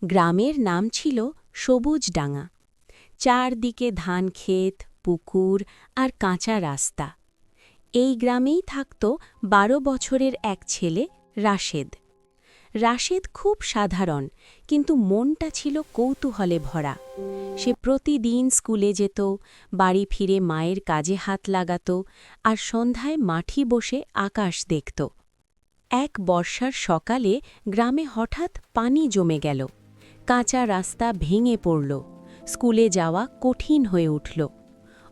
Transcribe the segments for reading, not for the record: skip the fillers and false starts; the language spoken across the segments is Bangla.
গ্রামের নাম ছিল সবুজডাঙ্গা। চারদিকে ধান ক্ষেত, পুকুর আর কাঁচা রাস্তা। এই গ্রামেই থাকত ১২ বছরের এক ছেলে, রাশেদ। রাশেদ খুব সাধারণ, কিন্তু মনটা ছিল কৌতূহলে ভরা। সে প্রতিদিন স্কুলে যেত, বাড়ি ফিরে মায়ের কাজে হাত লাগাত আর সন্ধ্যায় মাঠে বসে আকাশ দেখত। এক বর্ষার সকালে গ্রামে হঠাৎ পানি জমে গেল। কাঁচা রাস্তা ভেঙে পড়ল, স্কুলে যাওয়া কঠিন হয়ে উঠল।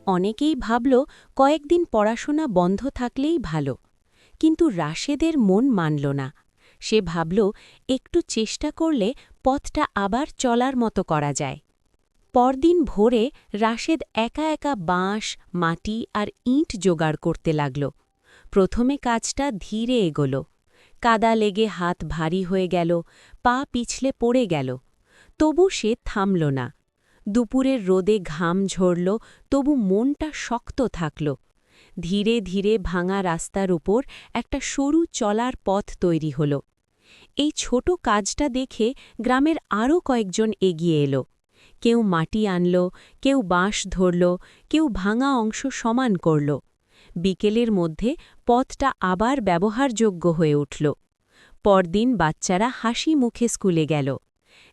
অনেকেই ভাবল কয়েকদিন পড়াশোনা বন্ধ থাকলেই ভালো, কিন্তু রাশেদের মন মানল না। সে ভাবল একটু চেষ্টা করলে পথটা আবার চলার মতো করা যায়। পরদিন ভোরে রাশেদ একা একা বাঁশ, মাটি আর ইঁট জোগাড় করতে লাগল। প্রথমে কাজটা ধীরে এগোল। কাদা লেগে হাত ভারী হয়ে গেল, পা পিছলে পড়ে গেল। তবু সে থামল না। দুপুরের রোদে ঘাম ঝরল, তবু মনটা শক্ত থাকল। ধীরে ধীরে ভাঙা রাস্তার উপর একটা সরু চলার পথ তৈরি হল। এই ছোট কাজটা দেখে গ্রামের আরও কয়েকজন এগিয়ে এলো। কেউ মাটি আনল, কেউ বাঁশ ধরল, কেউ ভাঙা অংশ সমান করল। বিকেলের মধ্যে পথটা আবার ব্যবহারযোগ্য হয়ে উঠল। পরদিন বাচ্চারা হাসি মুখে স্কুলে গেল।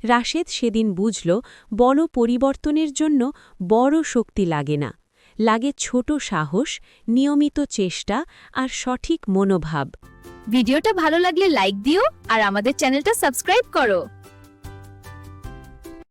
রাশেদ সেদিন বুঝল, বড় পরিবর্তনের জন্য বড় শক্তি লাগে না, লাগে ছোট সাহস, নিয়মিত চেষ্টা আর সঠিক মনোভাব। ভিডিওটা ভালো লাগলে লাইক দিও আর আমাদের চ্যানেলটা সাবস্ক্রাইব করো।